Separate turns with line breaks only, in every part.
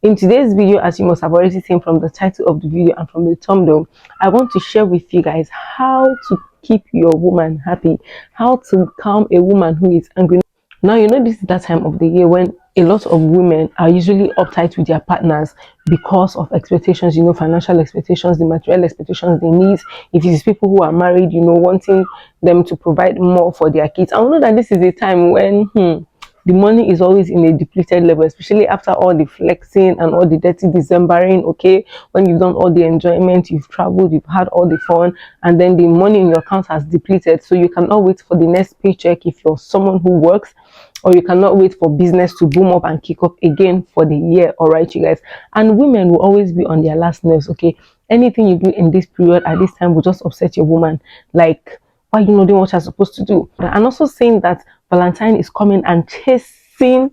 In today's video, as you must have already seen from the title of the video and from the thumbnail, I want to share with you guys how to keep your woman happy, how to calm a woman who is angry. Now, you know, this is that time of the year when a lot of women are usually uptight with their partners because of expectations, you know, financial expectations, the material expectations, the needs. If it is people who are married, you know, wanting them to provide more for their kids. I know that this is a time when the money is always in a depleted level, especially after all the flexing and all the dirty Decembering, okay? When you've done all the enjoyment, you've traveled, you've had all the fun, and then the money in your account has depleted. So you cannot wait for the next paycheck if you're someone who works, or you cannot wait for business to boom up and kick up again for the year. All right, you guys. And women will always be on their last nerves, okay? Anything you do in this period at this time will just upset your woman. Like, why you not doing what you're supposed to do? And also saying that Valentine is coming and chasing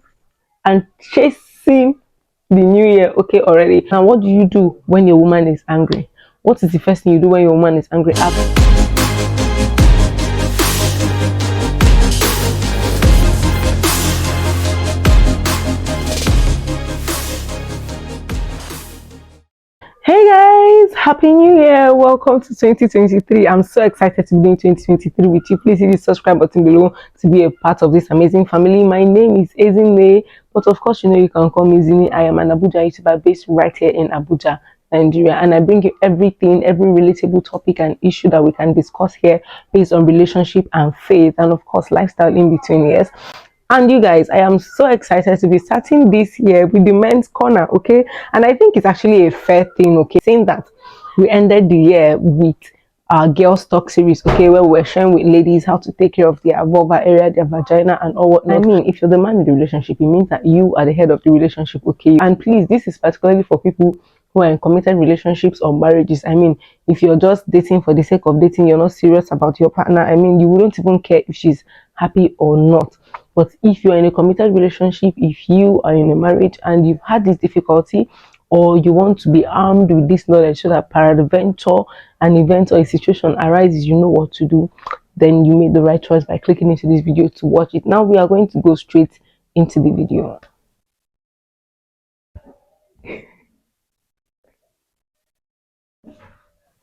the new year, okay, already. Now, what do you do when your woman is angry? What is the first thing you do when your woman is angry? Hey guys, happy new year, welcome to 2023. I'm so excited to be in 2023 with you. Please hit the subscribe button below to be a part of this amazing family. My name is Ezinne, but of course you know you can call me Zinny. I am an Abuja YouTuber based right here in Abuja, Nigeria, and I bring you everything, every relatable topic and issue that we can discuss here based on relationship and faith, and of course lifestyle in between. Yes. And you guys, I am so excited to be starting this year with the men's corner, okay? And I think it's actually a fair thing, okay? Saying that we ended the year with our girls talk series, okay, where we're sharing with ladies how to take care of their vulva area, their vagina, and all whatnot. I mean, if you're the man in the relationship, it means that you are the head of the relationship, okay? And please, this is particularly for people who are in committed relationships or marriages. I mean, if you're just dating for the sake of dating, you're not serious about your partner, I mean, you wouldn't even care if she's happy or not. But if you're in a committed relationship, if you are in a marriage and you've had this difficulty, or you want to be armed with this knowledge so that peradventure an event or a situation arises, you know what to do, then you made the right choice by clicking into this video to watch it. Now we are going to go straight into the video.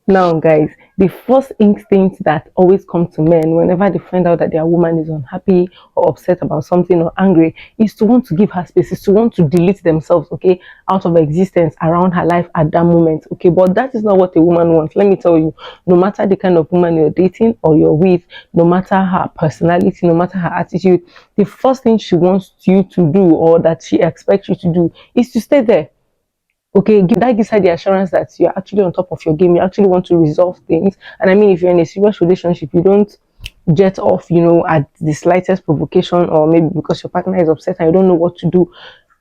Now guys, the first instinct that always comes to men whenever they find out that their woman is unhappy or upset about something or angry is to want to give her space, is to want to delete themselves, okay, out of existence around her life at that moment, okay? But that is not what a woman wants. Let me tell you, no matter the kind of woman you're dating or you're with, no matter her personality, no matter her attitude, the first thing she wants you to do, or that she expects you to do, is to stay there. Okay, that gives her the assurance that you're actually on top of your game. You actually want to resolve things. And I mean, if you're in a serious relationship, you don't jet off, you know, at the slightest provocation, or maybe because your partner is upset and you don't know what to do.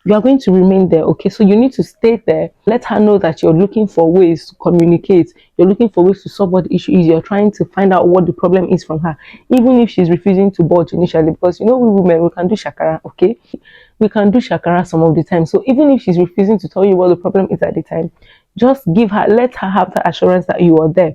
You are going to remain there, okay? So you need to stay there. Let her know that you're looking for ways to communicate. You're looking for ways to solve what the issue is. You're trying to find out what the problem is from her, even if she's refusing to budge initially. Because you know, we women, we can do shakara, okay? We can do shakara some of the time. So even if she's refusing to tell you what the problem is at the time, just let her have the assurance that you are there.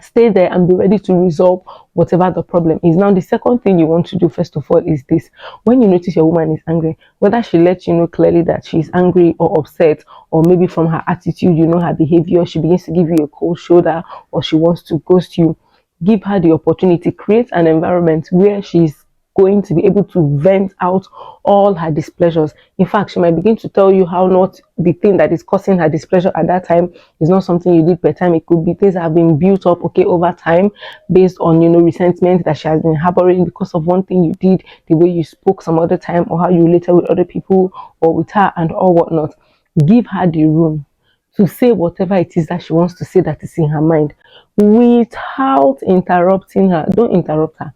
Stay there and be ready to resolve whatever the problem is. Now, the second thing you want to do, first of all, is this. When you notice your woman is angry, whether she lets you know clearly that she's angry or upset, or maybe from her attitude, you know, her behavior, she begins to give you a cold shoulder, or she wants to ghost you, give her the opportunity. Create an environment where she's going to be able to vent out all her displeasures. In fact, she might begin to tell you how not the thing that is causing her displeasure at that time is not something you did per time. It could be things that have been built up, okay, over time, based on, you know, resentment that she has been harboring because of one thing you did, the way you spoke some other time, or how you related with other people or with her and all whatnot. Give her the room to say whatever it is that she wants to say that is in her mind without interrupting her. Don't interrupt her.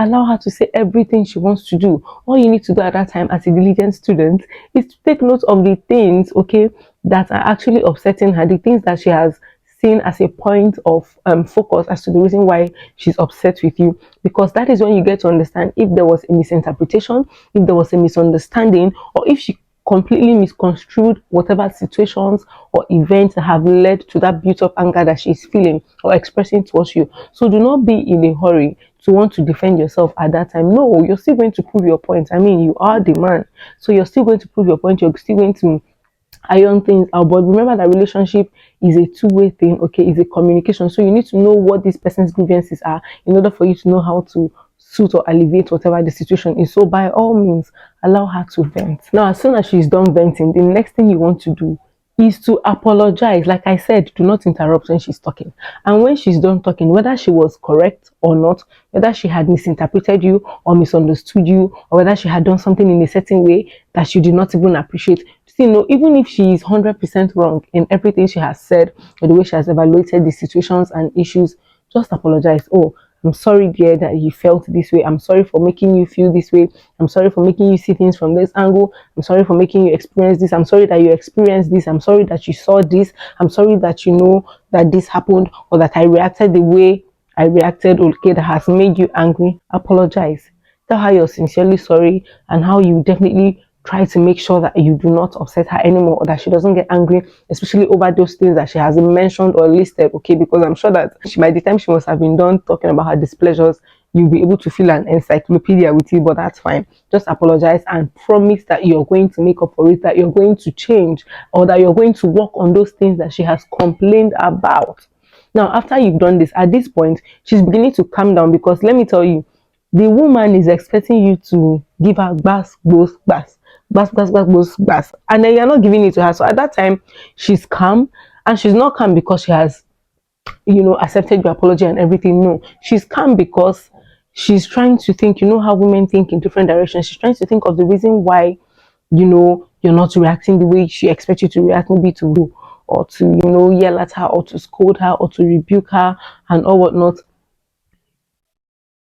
Allow her to say everything she wants to do. All you need to do at that time as a diligent student is to take note of the things, okay, that are actually upsetting her, the things that she has seen as a point of focus as to the reason why she's upset with you, because that is when you get to understand if there was a misinterpretation, if there was a misunderstanding, or if she completely misconstrued whatever situations or events that have led to that built up anger that she's feeling or expressing towards you. So do not be in a hurry to want to defend yourself at that time. No, you're still going to prove your point. I mean, you are the man, so you're still going to prove your point. You're still going to iron things out. But remember that relationship is a two-way thing, okay? It's a communication. So you need to know what this person's grievances are in order for you to know how to suit or alleviate whatever the situation is. So by all means, allow her to vent. Now, as soon as she's done venting, the next thing you want to do is to apologize. Like I said, do not interrupt when she's talking. And when she's done talking, whether she was correct or not, whether she had misinterpreted you or misunderstood you, or whether she had done something in a certain way that you did not even appreciate, you know, even if she is 100% wrong in everything she has said or the way she has evaluated the situations and issues, just apologize. Oh, I'm sorry, dear, that you felt this way. I'm sorry for making you feel this way. I'm sorry for making you see things from this angle. I'm sorry for making you experience this. I'm sorry that you experienced this. I'm sorry that you saw this. I'm sorry that you know that this happened, or that I reacted the way I reacted, okay, that has made you angry. Apologize. Tell her you're sincerely sorry and how you definitely try to make sure that you do not upset her anymore, or that she doesn't get angry, especially over those things that she hasn't mentioned or listed, okay? Because I'm sure that by the time she must have been done talking about her displeasures, you'll be able to fill an encyclopedia with it. But that's fine. Just apologize and promise that you're going to make up for it, that you're going to change, or that you're going to work on those things that she has complained about. Now, after you've done this, at this point, she's beginning to calm down, because let me tell you, the woman is expecting you to give her bass, and then you're not giving it to her. So at that time, she's calm, and she's not calm because she has, you know, accepted your apology and everything. No, she's calm because she's trying to think, you know how women think in different directions. She's trying to think of the reason why, you know, you're not reacting the way she expects you to react, maybe to, or to, you know, yell at her, or to scold her, or to rebuke her and all whatnot.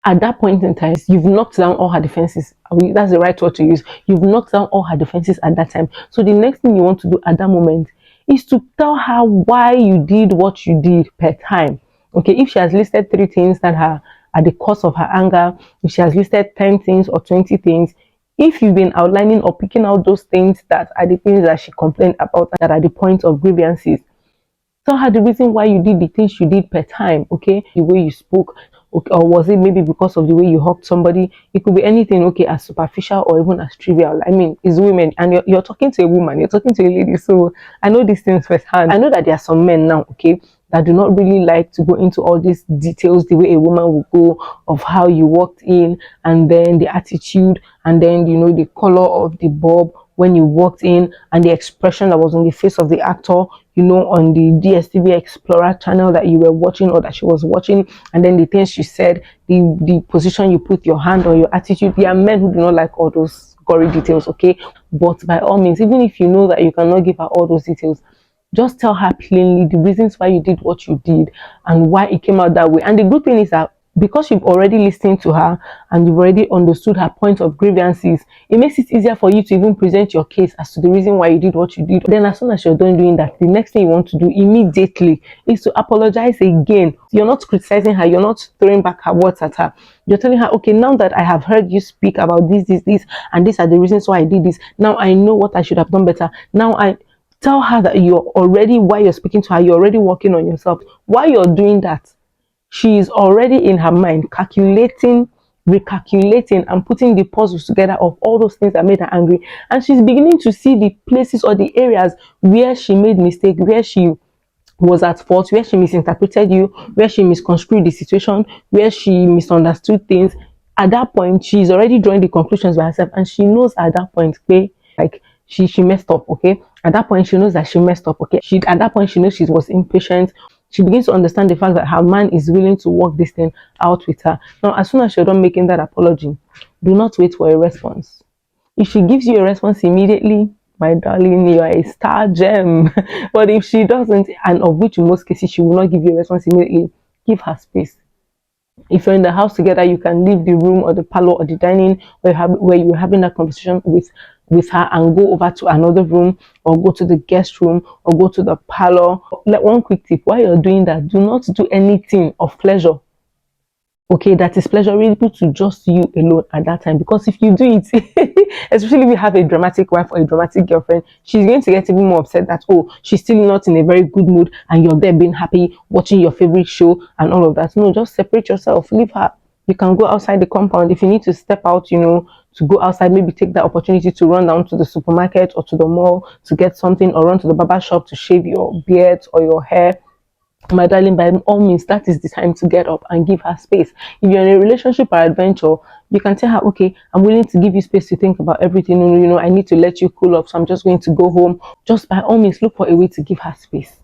At that point in time, you've knocked down all her defenses. That's the right word to use. You've knocked down all her defenses at that time. So the next thing you want to do at that moment is to tell her why you did what you did per time. Okay, if she has listed 3 things that are the cause of her anger, if she has listed 10 things or 20 things, if you've been outlining or picking out those things that are the things that she complained about, that are the points of grievances, tell her the reason why you did the things you did per time, okay? The way you spoke, okay, or was it maybe because of the way you hugged somebody? It could be anything, okay, as superficial or even as trivial. I mean, it's women, and you're talking to a woman, you're talking to a lady, so I know these things firsthand. I know that there are some men now, okay, that do not really like to go into all these details the way a woman will go, of how you walked in, and then the attitude, and then, you know, the color of the bulb when you walked in, and the expression that was on the face of the actor, you know, on the DSTV Explorer channel that you were watching or that she was watching, and then the things she said, the position you put your hand or your attitude. There are men who do not like all those gory details, okay? But by all means, even if you know that you cannot give her all those details, just tell her plainly the reasons why you did what you did and why it came out that way. And the good thing is that because you've already listened to her and you've already understood her point of grievances, it makes it easier for you to even present your case as to the reason why you did what you did. Then as soon as you're done doing that, the next thing you want to do immediately is to apologize again. You're not criticizing her, you're not throwing back her words at her. You're telling her, okay, now that I have heard you speak about this, and these are the reasons why I did this, now I know what I should have done better. Now I tell her that you're already, while you're speaking to her, you're already working on yourself. While you're doing that, she is already in her mind calculating, recalculating, and putting the puzzles together of all those things that made her angry. And she's beginning to see the places or the areas where she made mistake, where she was at fault, where she misinterpreted you, where she misconstrued the situation, where she misunderstood things. At that point, she's already drawing the conclusions by herself, and she knows at that point, okay, like she messed up, okay. At that point, she knows that she messed up, okay. At that point, she knows she was impatient. She begins to understand the fact that her man is willing to work this thing out with her. Now, as soon as you're done making that apology, do not wait for a response. If she gives you a response immediately, my darling, you are a star gem. But if she doesn't, and of which in most cases she will not give you a response immediately, give her space. If you're in the house together, you can leave the room or the parlor or the dining where you were having that conversation with her, and go over to another room, or go to the guest room, or go to the parlor. Like, one quick tip, while you're doing that, do not do anything of pleasure, okay, that is pleasurable to just you alone at that time. Because if you do it, especially if you have a dramatic wife or a dramatic girlfriend, she's going to get even more upset that, oh, she's still not in a very good mood, and you're there being happy watching your favorite show and all of that. No, just separate yourself, leave her. You can go outside the compound. If you need to step out, to go outside, maybe take that opportunity to run down to the supermarket or to the mall to get something, or run to the barber shop to shave your beard or your hair. My darling, by all means, that is the time to get up and give her space. If you're in a relationship or adventure, you can tell her, okay, I'm willing to give you space to think about everything. I need to let you cool off, so I'm just going to go home. Just by all means, look for a way to give her space.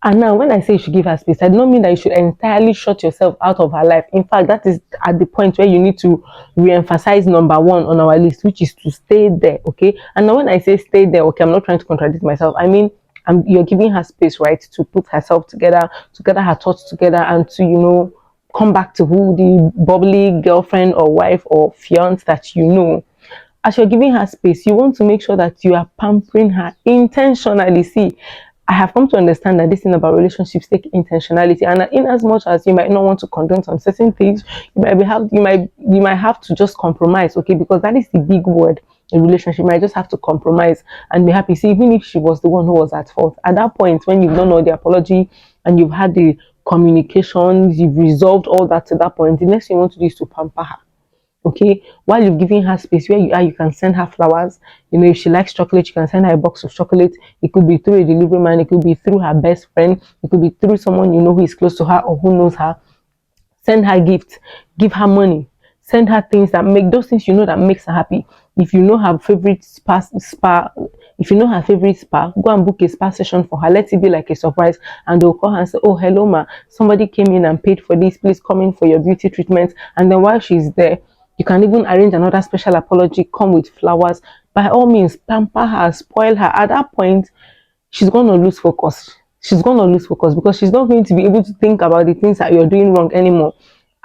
And now, when I say you should give her space, I don't mean that you should entirely shut yourself out of her life. In fact, that is at the point where you need to re-emphasize number one on our list, which is to stay there, okay? And now, when I say stay there, okay, I'm not trying to contradict myself. I mean, you're giving her space, right, to put herself together, to gather her thoughts together, and to, come back to who the bubbly girlfriend or wife or fiance that you know. As you're giving her space, you want to make sure that you are pampering her intentionally. See, I have come to understand that this thing about relationships take intentionality, and in as much as you might not want to condone some certain things, you might have to just compromise, okay? Because that is the big word in relationship. You might just have to compromise and be happy. See, even if she was the one who was at fault, at that point when you've done all the apology and you've had the communications, you've resolved all that to that point, the next thing you want to do is to pamper her. Okay, while you're giving her space, where you are, you can send her flowers. If she likes chocolate, you can send her a box of chocolate. It could be through a delivery man, it could be through her best friend, it could be through someone who is close to her or who knows her. Send her gifts, give her money, send her things that make those things that makes her happy. If you know her favorite if you know her favorite spa, go and book a spa session for her. Let it be like a surprise, and they'll call her and say, oh, hello ma, somebody came in and paid for this, please come in for your beauty treatment. And then while she's there, you can even arrange another special apology, come with flowers. By all means, pamper her, spoil her. At that point, she's going to lose focus. She's going to lose focus because she's not going to be able to think about the things that you're doing wrong anymore.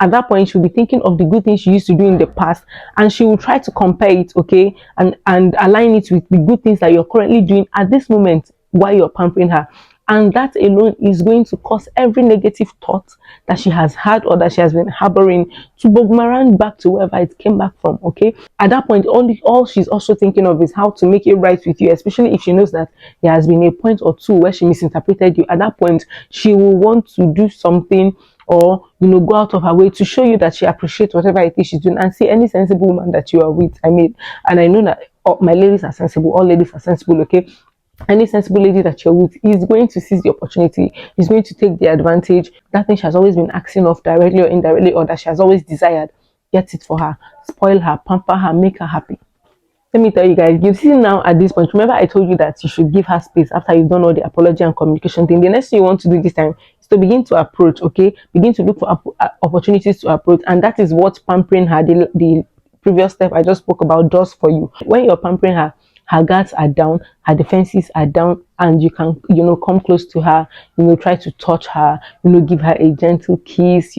At that point, she'll be thinking of the good things she used to do in the past, and she will try to compare it, okay, and align it with the good things that you're currently doing at this moment while you're pampering her. And that alone is going to cause every negative thought that she has had or that she has been harboring to boomerang back to wherever it came back from. Okay, at that point, all she's also thinking of is how to make it right with you, especially if she knows that there has been a point or two where she misinterpreted you. At that point, she will want to do something, or go out of her way to show you that she appreciates whatever it is she's doing. And see, any sensible woman that you are with, and I know that my ladies are sensible, all ladies are sensible, okay? Any sensible lady that you're with is going to seize the opportunity, is going to take the advantage. That thing she has always been asking of, directly or indirectly, or that she has always desired, get it for her, spoil her, pamper her, make her happy. Let me tell you guys, you've seen now at this point, remember I told you that you should give her space after you've done all the apology and communication thing. The next thing you want to do this time is to begin to approach, okay? Begin to look for opportunities to approach, and that is what pampering her, the previous step I just spoke about, does for you. When you're pampering her, her guards are down, her defenses are down, and you can come close to her, try to touch her, give her a gentle kiss,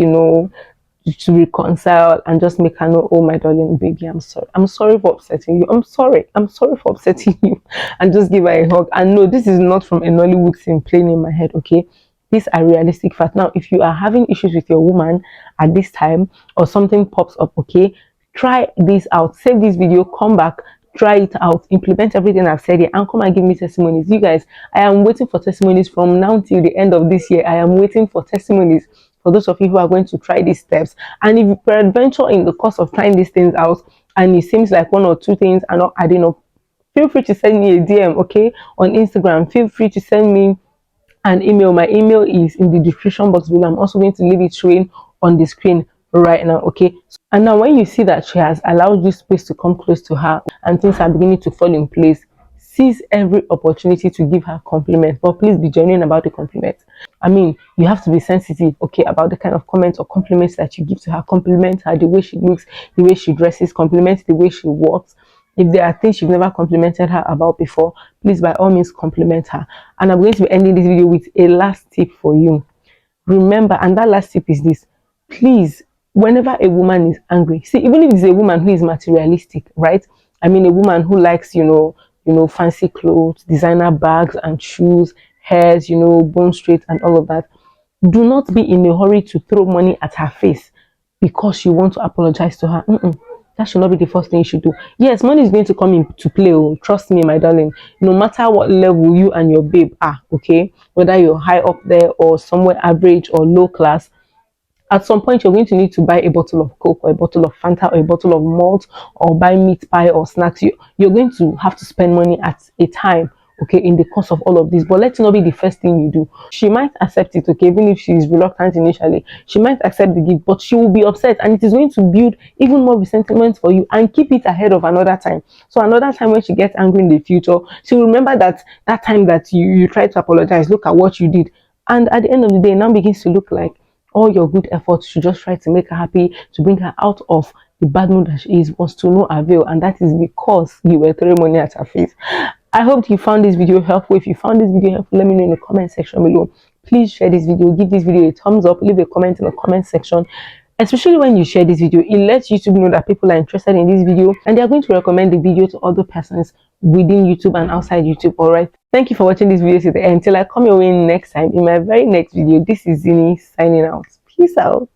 to reconcile and just make her know, oh my darling baby, I'm sorry for upsetting you, I'm sorry for upsetting you, and just give her a hug. And no, this is not from a Nollywood scene playing in my head, okay? These are realistic facts. Now, if you are having issues with your woman at this time, or something pops up, okay, try this out, save this video, come back, try it out, implement everything I've said here, and come and give me testimonies. You guys, I am waiting for testimonies from now till the end of this year. I am waiting for testimonies for those of you who are going to try these steps. And if you peradventure in the course of trying these things out and it seems like one or two things are not adding up, feel free to send me a DM, okay, on Instagram. Feel free to send me an email. My email is in the description box below. I'm also going to leave it showing on the screen right now, okay? And now when you see that she has allowed you space to come close to her and things are beginning to fall in place, seize every opportunity to give her compliments, but please be genuine about the compliment. You have to be sensitive, okay, about the kind of comments or compliments that you give to her. Compliment her, the way she looks, the way she dresses, compliment the way she walks. If there are things you've never complimented her about before, please by all means compliment her. And I'm going to be ending this video with a last tip for you. Remember, and that last tip is this: please, whenever a woman is angry, see, even if it's a woman who is materialistic, right? A woman who likes, fancy clothes, designer bags and shoes, hairs, bone straight and all of that, do not be in a hurry to throw money at her face because you want to apologize to her. That should not be the first thing you should do. Yes, money is going to come into play. Oh, trust me, my darling. No matter what level you and your babe are, okay, whether you're high up there or somewhere average or low class, At some point, you're going to need to buy a bottle of Coke or a bottle of Fanta or a bottle of malt or buy meat pie or snacks. You're going to have to spend money at a time, okay, in the course of all of this. But let it not be the first thing you do. She might accept it, okay, even if she's reluctant initially. She might accept the gift, but she will be upset, and it is going to build even more resentment for you and keep it ahead of another time. So another time when she gets angry in the future, she will remember that time that you tried to apologize. Look at what you did. And at the end of the day, now begins to look like all your good efforts to just try to make her happy, to bring her out of the bad mood that she is, was to no avail, and that is because you were throwing money at her face. I hope you found this video helpful. If you found this video helpful, let me know in the comment section below. Please share this video, give this video a thumbs up, leave a comment in the comment section. Especially when you share this video, it lets YouTube know that people are interested in this video and they are going to recommend the video to other persons within YouTube and outside YouTube. All right, thank you for watching this video to the end. Until I come your way next time in my very next video, this is Zinny signing out. Peace out.